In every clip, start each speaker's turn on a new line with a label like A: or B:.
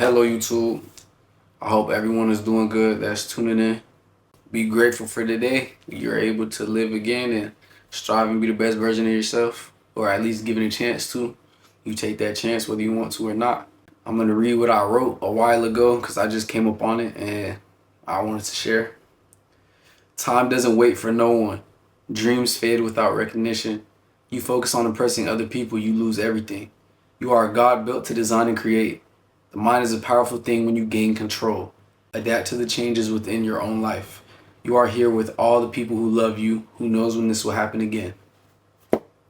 A: Hello, YouTube. I hope everyone is doing good that's tuning in. Be grateful for today. You're able to live again and strive and be the best version of yourself, or at least given a chance to. You take that chance whether you want to or not. I'm going to read what I wrote a while ago because I just came up on it and I wanted to share. Time doesn't wait for no one. Dreams fade without recognition. You focus on impressing other people, you lose everything. You are a God built to design and create. The mind is a powerful thing when you gain control. Adapt to the changes within your own life. You are here with all the people who love you, who knows when this will happen again.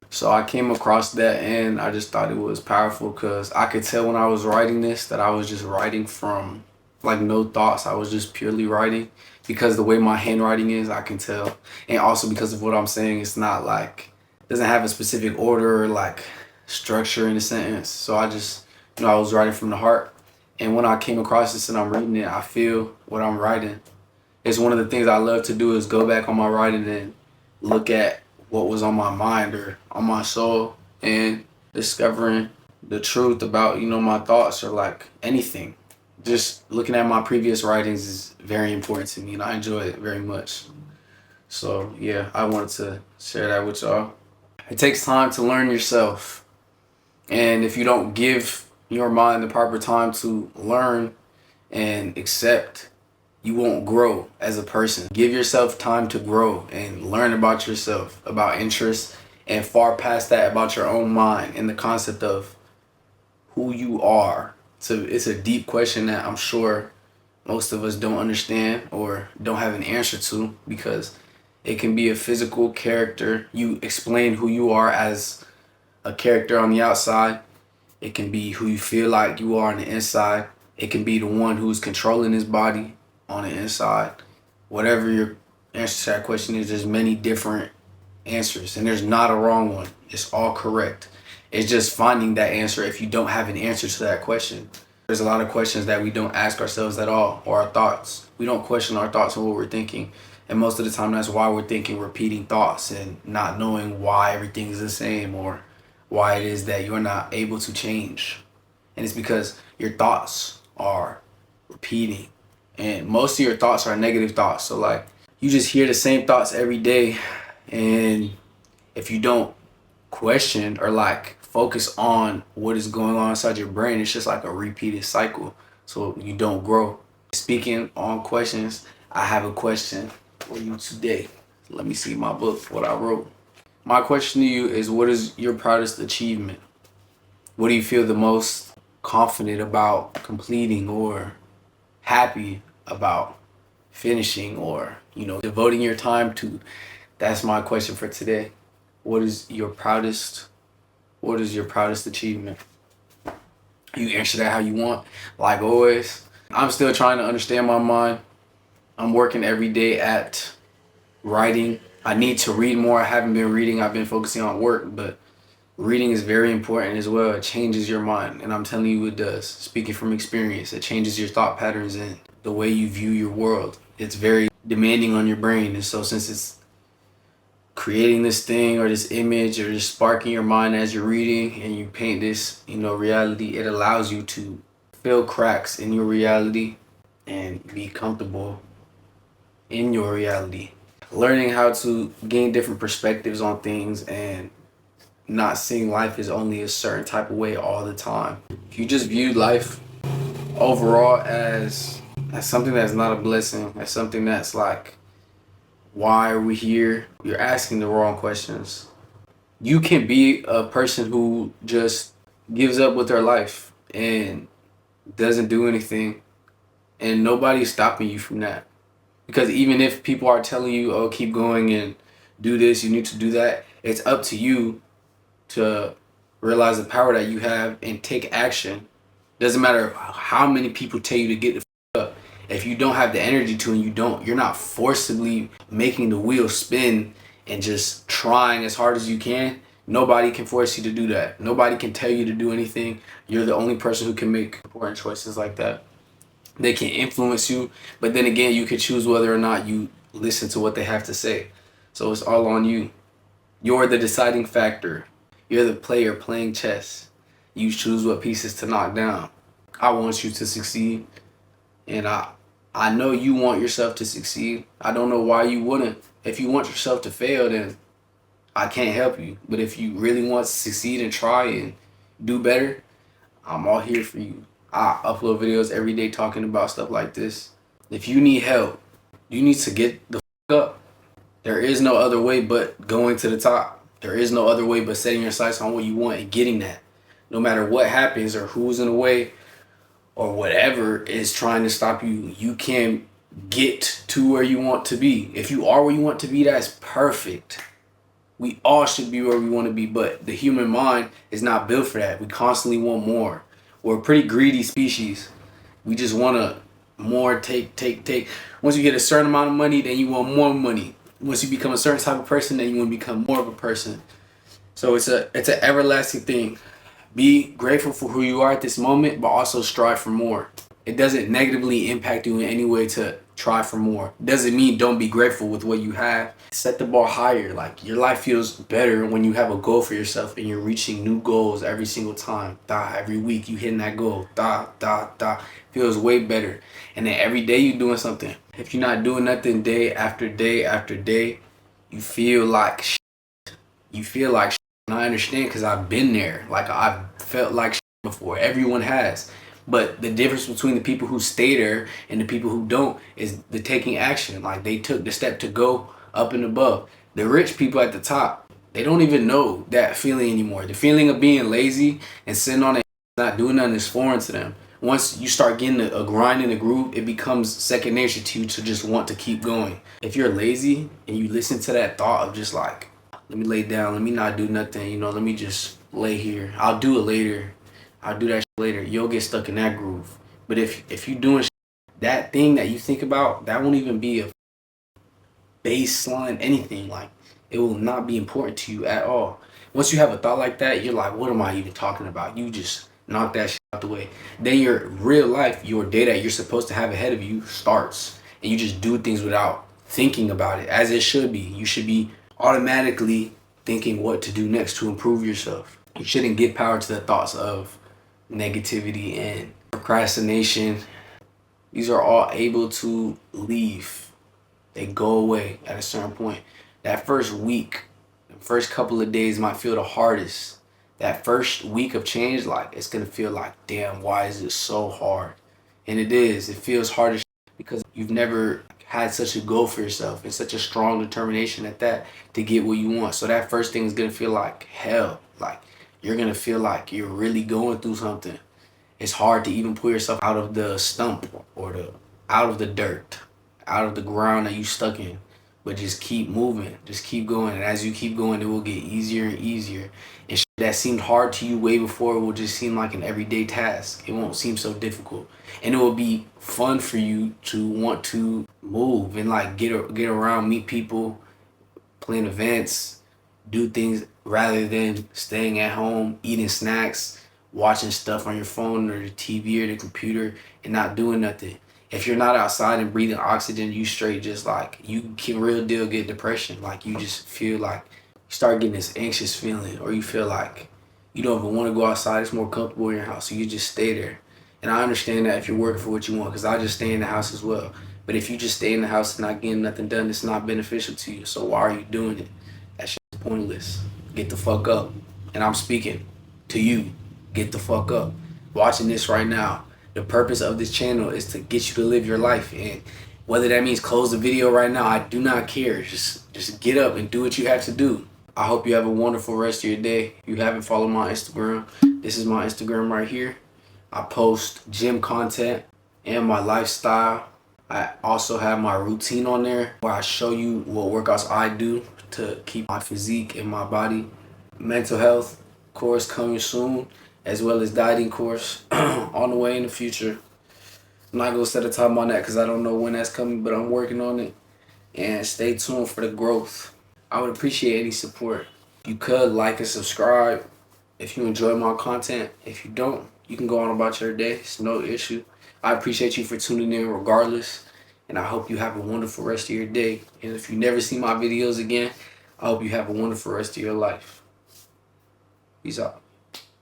A: So I came across that and I just thought it was powerful because I could tell when I was writing this that I was just writing from like no thoughts. I was just purely writing because the way my handwriting is, I can tell. And also because of what I'm saying, it's not like, doesn't have a specific order or like structure in a sentence. So I just, I was writing from the heart. And when I came across this and I'm reading it, I feel what I'm writing. It's one of the things I love to do is go back on my writing and look at what was on my mind or on my soul and discovering the truth about, my thoughts or like anything. Just looking at my previous writings is very important to me and I enjoy it very much. So yeah, I wanted to share that with y'all. It takes time to learn yourself. And if you don't give your mind the proper time to learn and accept, you won't grow as a person. Give yourself time to grow and learn about yourself, about interests, and far past that about your own mind and the concept of who you are. So it's a deep question that I'm sure most of us don't understand or don't have an answer to because it can be a physical character. You explain who you are as a character on the outside. It can be who you feel like you are on the inside. It can be the one who's controlling his body on the inside. Whatever your answer to that question is, there's many different answers and there's not a wrong one. It's all correct. It's just finding that answer if you don't have an answer to that question. There's a lot of questions that we don't ask ourselves at all, or our thoughts. We don't question our thoughts and what we're thinking. And most of the time that's why we're thinking repeating thoughts and not knowing why everything is the same or why it is that you're not able to change. And it's because your thoughts are repeating. And most of your thoughts are negative thoughts. So like you just hear the same thoughts every day. And if you don't question or like focus on what is going on inside your brain, it's just like a repeated cycle. So you don't grow. Speaking on questions, I have a question for you today. Let me see my book, what I wrote. My question to you is, what is your proudest achievement? What do you feel the most confident about completing or happy about finishing or, devoting your time to? That's my question for today. What is your proudest achievement? You answer that how you want. Like always, I'm still trying to understand my mind. I'm working every day at writing. I need to read more. I haven't been reading. I've been focusing on work, but reading is very important as well. It changes your mind, and I'm telling you it does. Speaking from experience, it changes your thought patterns and the way you view your world. It's very demanding on your brain, and so since it's creating this thing or this image or just sparking your mind as you're reading and you paint this, reality, it allows you to fill cracks in your reality and be comfortable in your reality. Learning how to gain different perspectives on things and not seeing life as only a certain type of way all the time. If you just view life overall as something that's not a blessing, as something that's like, why are we here? You're asking the wrong questions. You can be a person who just gives up with their life and doesn't do anything, and nobody's stopping you from that. Because even if people are telling you, oh, keep going and do this, you need to do that, it's up to you to realize the power that you have and take action. Doesn't matter how many people tell you to get the up. If you don't have the energy to, and you're not forcibly making the wheel spin and just trying as hard as you can, nobody can force you to do that. Nobody can tell you to do anything. You're the only person who can make important choices like that. They can influence you, but then again, you can choose whether or not you listen to what they have to say. So it's all on you. You're the deciding factor. You're the player playing chess. You choose what pieces to knock down. I want you to succeed, and I know you want yourself to succeed. I don't know why you wouldn't. If you want yourself to fail, then I can't help you. But if you really want to succeed and try and do better, I'm all here for you. I upload videos every day talking about stuff like this. If you need help, you need to get the up. There is no other way but going to the top. There is no other way but setting your sights on what you want and getting that. No matter what happens or who's in the way or whatever is trying to stop you, you can get to where you want to be. If you are where you want to be, that's perfect. We all should be where we want to be, but the human mind is not built for that. We constantly want more. We're a pretty greedy species. We just want to more, take. Once you get a certain amount of money, then you want more money. Once you become a certain type of person, then you want to become more of a person. So it's an everlasting thing. Be grateful for who you are at this moment, but also strive for more. It doesn't negatively impact you in any way to try for more. It doesn't mean don't be grateful with what you have. Set the bar higher. Like, your life feels better when you have a goal for yourself and you're reaching new goals every single time. Every week you hitting that goal. Feels way better. And then every day you're doing something. If you're not doing nothing day after day after day, you feel like shit. You feel like shit. And I understand, because I've been there. Like, I've felt like shit before. Everyone has. But the difference between the people who stay there and the people who don't is the taking action. Like, they took the step to go up and above. The rich people at the top, they don't even know that feeling anymore. The feeling of being lazy and sitting on it, not doing nothing, is foreign to them. Once you start getting a grind in the groove, it becomes second nature to you to just want to keep going. If you're lazy and you listen to that thought of just like, let me lay down, let me not do nothing, let me just lay here, I'll do it later, I'll do that shit later, you'll get stuck in that groove. But if you doing shit, that thing that you think about, that won't even be a baseline anything. Like, it will not be important to you at all. Once you have a thought like that, you're like, what am I even talking about? You just knock that shit out the way. Then your real life, your day that you're supposed to have ahead of you, starts. And you just do things without thinking about it, as it should be. You should be automatically thinking what to do next to improve yourself. You shouldn't give power to the thoughts of negativity and procrastination. These are all able to leave. They go away at a certain point. That first week, the first couple of days might feel the hardest. That first week of change, like, it's gonna feel like, damn, why is it so hard? And it is. It feels hard as because you've never had such a goal for yourself and such a strong determination at that to get what you want. So that first thing is gonna feel like hell. Like, you're gonna feel like you're really going through something. It's hard to even pull yourself out of the stump or out of the dirt, out of the ground that you stuck in. But just keep moving, just keep going. And as you keep going, it will get easier and easier. And shit that seemed hard to you way before will just seem like an everyday task. It won't seem so difficult. And it will be fun for you to want to move and like get around, meet people, plan events, do things rather than staying at home, eating snacks, watching stuff on your phone or the TV or the computer and not doing nothing. If you're not outside and breathing oxygen, you straight just like, you can real deal get depression. Like, you just feel like you start getting this anxious feeling, or you feel like you don't even want to go outside. It's more comfortable in your house, so you just stay there. And I understand that if you're working for what you want, because I just stay in the house as well. But if you just stay in the house and not getting nothing done, it's not beneficial to you. So why are you doing it? That shit's pointless. Get the fuck up. And I'm speaking to you. Get the fuck up. Watching this right now. The purpose of this channel is to get you to live your life. And whether that means close the video right now, I do not care. Just get up and do what you have to do. I hope you have a wonderful rest of your day. If you haven't followed my Instagram, this is my Instagram right here. I post gym content and my lifestyle. I also have my routine on there where I show you what workouts I do to keep my physique and my body. Mental health course coming soon, as well as dieting course on the way in the future. I'm not gonna set a time on that because I don't know when that's coming, but I'm working on it. And stay tuned for the growth. I would appreciate any support. You could like and subscribe if you enjoy my content. If you don't, you can go on about your day. It's no issue. I appreciate you for tuning in regardless. And I hope you have a wonderful rest of your day. And if you never see my videos again, I hope you have a wonderful rest of your life. Peace out.